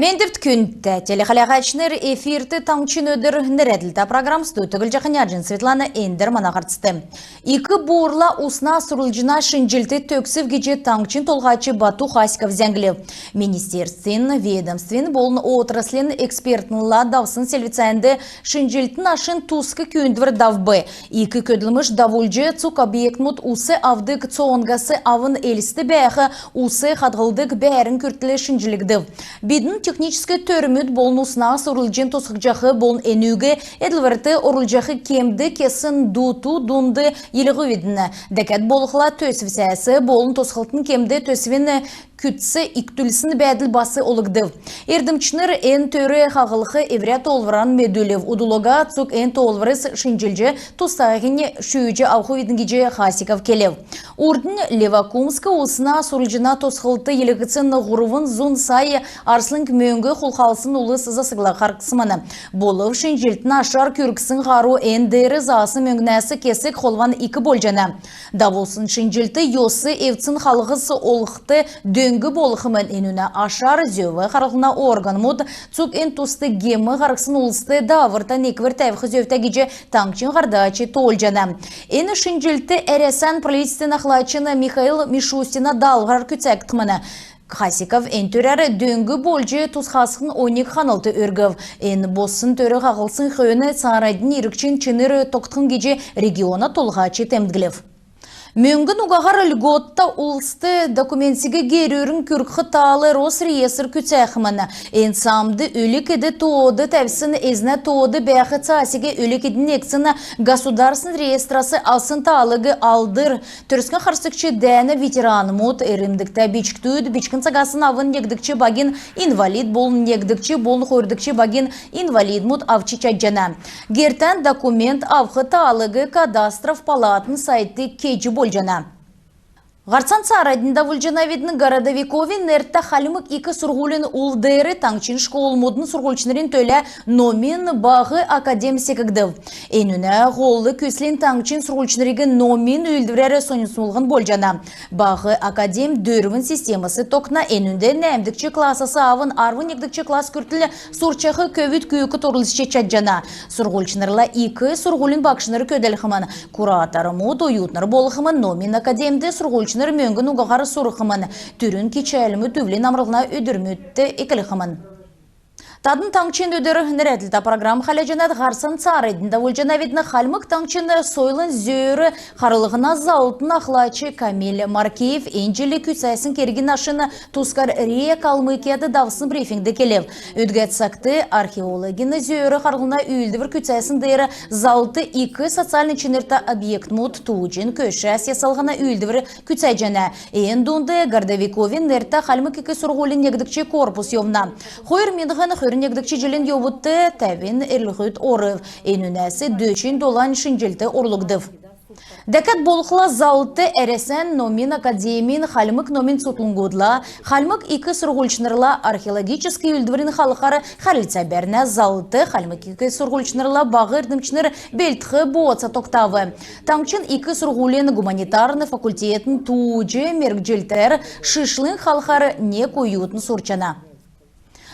Мендепт күнтті телехалағачныр эфирті таңчын өдір нәреділді программсты өтігіл жақыняджын Светлана Эндер манағарцты. Икі буырла усна сұрылжына шынжілті төксів геже таңчын толғачы Бату Хаськов зәңгілі. Министерствен, ведомствен болын отраслен экспертныла давсын сельвицайынды шынжілтін ашын тусқы күйіндвір давбы. Икі көділміш давульжы цук объектмут усы авдық цоңғасы авын элісті бәйхі усы хадғылдық бәрін күртілі шынжілікді. Бидін технический төрмүт болын усна сұрылжын тосқықжақы болын әнуге әділвірті орылжақы кемді кесін дуту дунды еліғі ведіні. Дәкәт болықла төсівсәсі болын тосқылтын кемді төсівені күтсі иктүлісін бәділ басы олығды. Ердімчінір ән төрі қағылықы еврят олваран медулев. Удулога цук ән толварыз шынжілжі тостағыне шүйіжі ауқы ведінгеже Хасиков келев. Урдын Левакумскі усына сұрылжына тосқылты елігіцін ғұрывын зун сайы арслың мөңгі құлқалысын ұлы сызасығыла қарқысыманы. Болып шынжілтін ашар көркісін ғару әндері засы мөңгінәсі кесік қолван икі болжана. Даволсын шынжілті йосы евцін қалығысы олықты дөңгі болықымын енуіне ашар зөві қарылғына орган мұд цук ен тусты гемі қарықсын ұлысты давыртан еквір тәвіқі зөвті геже таңчын ғардачы толжана. Ені шынжілті әресен правительствен ақлачыны Михаил Мишустина далғар күтсәктіміні. Хасиков ән төрәрі дөңгі болжы тұсқасқын 12 қанылты өргів. Ән босын төрі қағылсын қойыны сарайдың ерікчен чыныры тоқтың геже региона толғачы тәмдгілев. Мөңгін ұғағар үлготта ұлысты документсіге герөрін күркі талы рос реесір күтсәқіміні. Энсамды өлікеді тоды тәвсін әзіне тоды бәқі цасиге өлікедін ексіні государсын реестрасы алсын талығы алдыр. Түріскен қарсықчы дәні ветераны мұд әрімдікті бечіктуд, бечкін сағасын авын егдікчі багин инвалид болын егдікчі болын қойырдікчі багин инвалид мұд авчы чаджана. Гертен документ авқы талығы кадастров палатын сайты кечі жана. Ғарсан сарадында вұлжана ведінің Городовиковин нәртті халімік екі сұрғылын ұлдыры таңчын школ модын сұрғылчынырын төлі номин бағы академисі кігдів. Әнуіне ғолы көслен таңчын сұрғылчынырығы номин үлдірәрі сонысылғын болжана. Бағы академ дөрвін системасы тоқна әнінде нәмдікчі класасы авын арвын егдікчі класс күртілі сұрчақы көвіт күйікі торылысчы чаджана. Сұрғылчынырла екі сұрғылын бақшыныры көдәліқімін. Кураторы мод уютныр болықымын номин академді сұрғылчыныр мөңгін ұғағары сұрықымын. Түрін кечәлімі төвлен амрылына өдірмөтті екіліқымын. Тадын таңчын өдірі нәреділді программ қалажанат ғарсан царайдында өлжана ведіні қалмық таңчыны сойлын зөйірі қарылығына заутын ақлачы Камил Маркеев әнжелі күтсайсын керген ашыны тұскар рия қалмыкияды давсын брифингді келев. Өдгәт сақты археологіні зөйірі қарылығына үйілдівір күтсайсын дейірі зауты екі социальный чынырта объект мұд туғын көші әсесалғына үйілдівір күтсайжана. Эндунды Городовиковин нәрті қалмық екі сұрғолын егдікче корпус евна. Қойыр мендіғаны Негдікчі жылын йобытты тәбін әрліғыт орыв. Әнінәсі $200 шынжілті орлығдыв. Дәкәт болықла залты әресен номин академин халмык номин сутунгудла, халмык екі сұрғылчынырла археологический үлдвірін халықары халица бәріне залты халмык екі сұрғылчынырла бағы үрдімчінір бельтқы боца тоқтавы. Таңчын екі сұрғылын гуманитарны факультетін туыжы мергжилтер шишлын халықары не көйютын сұрчана.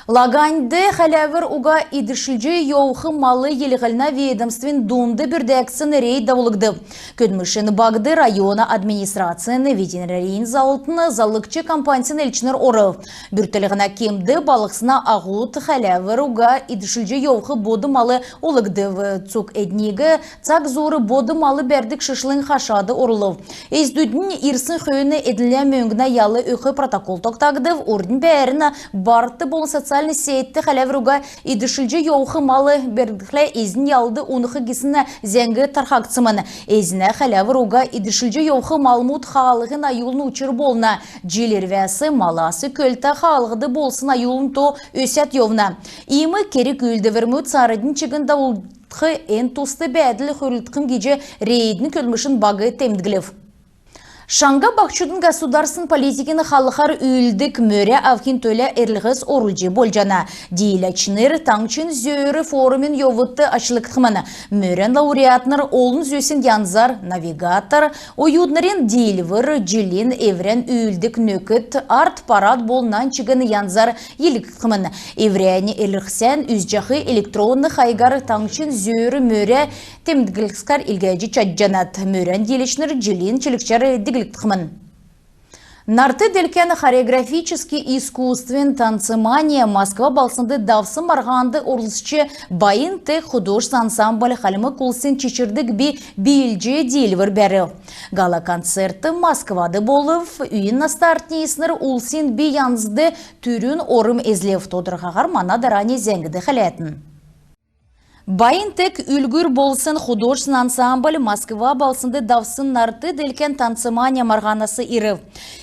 Лаганды халявыр уга идішілжі еуқы малы еліғіліна ведомствен дунды бірдәксін рейд давылыгды. Көдмішін барды района администрацияны ветеринарийн заутыны залықчы компаниясын әлчінер орыл. Бүртілігіна кемді балықсына ағут халявыр уга идішілжі еуқы боды малы олыгды. Цук әднегі цак зоры боды малы бәрдік шышлың қашады орылы. Эздүдің ирсын қойыны әділі мөңгіна ялы өқі протокол тоқтағды. Ордың бәріні барты болын социальный сетті қалавыруға идішілжі еуқы малы бердіқлі ezін ялды онықы кесіні зәңгі тархақцымын. Ezіне қалавыруға идішілжі еуқы малмуд қағалығын айылын ұчыр болына. Желервәсі маласы көлті қағалығыды болсын айылын то өсет евна. Имі керек үлді вермуд сарыдың чегінде ұлтқы ән тосты бәділі қөрілтқым кеже рейдін көлмішін бағы темдігілів. Шанга бақчудың государствен политикины халықар үйілдік мөрі авхин төлі әрліғіз орылжы болжана. Дейләчінер таңчын зөйірі форумын йовытты ашылықтықманы. Мөрен лауреатныр олын зөсін янзар, навигатор, ойуднырен дейлвір, джилин, еврен үйілдік нөкіт, арт парад болнан чыгын янзар еліктықманы. Евряне әрліқсен үзжақы электронны хайгар таңчын зөйірі мөрі темдгілікскар илгәжі чаджанат. Мөрен дейләчінер джилин чілікчары Нарты делкен хореографический искусствен танцемания Москва балсынды давсы марғанды орылсычы байын тек художеств ансамбль халімі кулсын чечірдік бейілже дейлвір бәрі. Гала-концерты Москвады болып, үйін настартнейсінір улсын бей янзды түрін орым ezлев тодырғағар манадаране зәңгіді қалетін. Байын тек үлгір болсын художествен ансамбль Москва балсынды давсын нарты делкен танцемания марғанасы иры.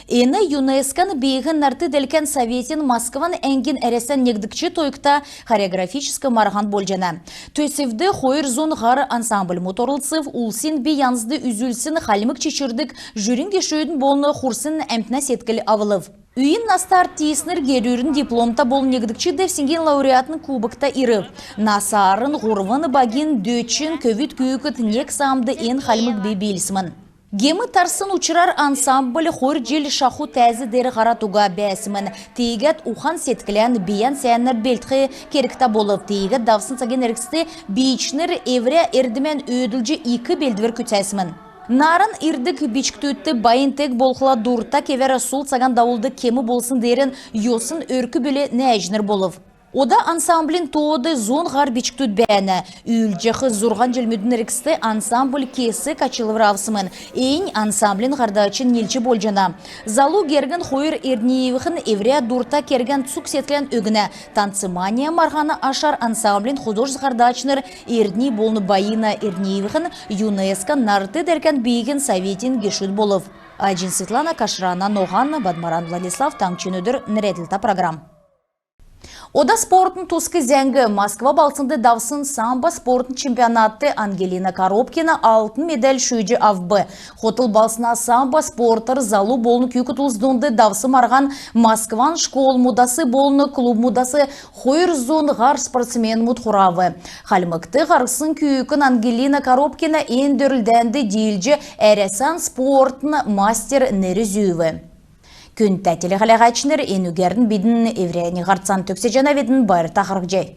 Ені ЮНЕСКО-ны бейгін нарты делкен Советин Москван әңгін әресен негдікчі тойықта хореографическі марған болжана. Төсевді хойыр зон ғары ансамбль моторлцев улсин бей янзды үзілсін халімік чечірдік жүрінге шөйдің болны құрсын әмпіна сеткілі авылып. Үйін настар тейсінір герюрін дипломта бол негдікчі девсінген лауреатын кубықта иры. Насарын, ғұрвын, багин, дөчін, көвіт күйікіт нек самды ен халімік бейбелісімін. Гемі тарсын учырар ансамбль хор жел шаху тәзі дәрі ғаратуға бәсімін. Тейгет ухан сеткілен бейен сәйінір белтқи керікта болып. Тейгет давсын саген әріксті бейчінір евре әрдімен өділжі 2 белдівір күтәсімін. Нарын ирдік бичктөтті байын тек болқыла дұрта кевері сол саған дауылды кемі болсын дерін йосын өркі бөлі нәжінір болып. Ода ансамблин тоуды зон ғар бичктөт бәні. Үлжіқі зұрған желмедің әрікісті ансамбль кесі качылывыр авсымын. Эйн ансамблин ғардачын нелчі болжана. Залу герген хойыр ернеевіхін еврея дұрта керген цук сетлен өгіні. Танцемания марғаны ашар ансамблин художеств ғардачыныр ерней болны байына ернеевіхін ЮНЕСКО нарты дерген бейген Советин гешуд болып. Айджин Светлана, Кашрана, Ноған, Бадмаран Владислав, Таңчынөдір, Нреділта программ. Ода спортын тусқы зәңгі Москва балсынды давсын самбо спортын чемпионатты Ангелина Коробкина алтын медаль шүйджі авбы. Хотыл балсына самбо спортыр залу болны күйкі тұлыздонды давсы марған Москван школ мудасы болны клуб мудасы хойыр зон ғар спортсмен мұтқыравы. Халмыкты ғарысын күйікін Ангелина Коробкина ендірілдәнді дейлжі әресен спортын мастер нері зүйві. Күн тәтілі қалағачыныр енугердің бейдің еврейні ғартсан төксе жана бейдің байыр тақырық жай.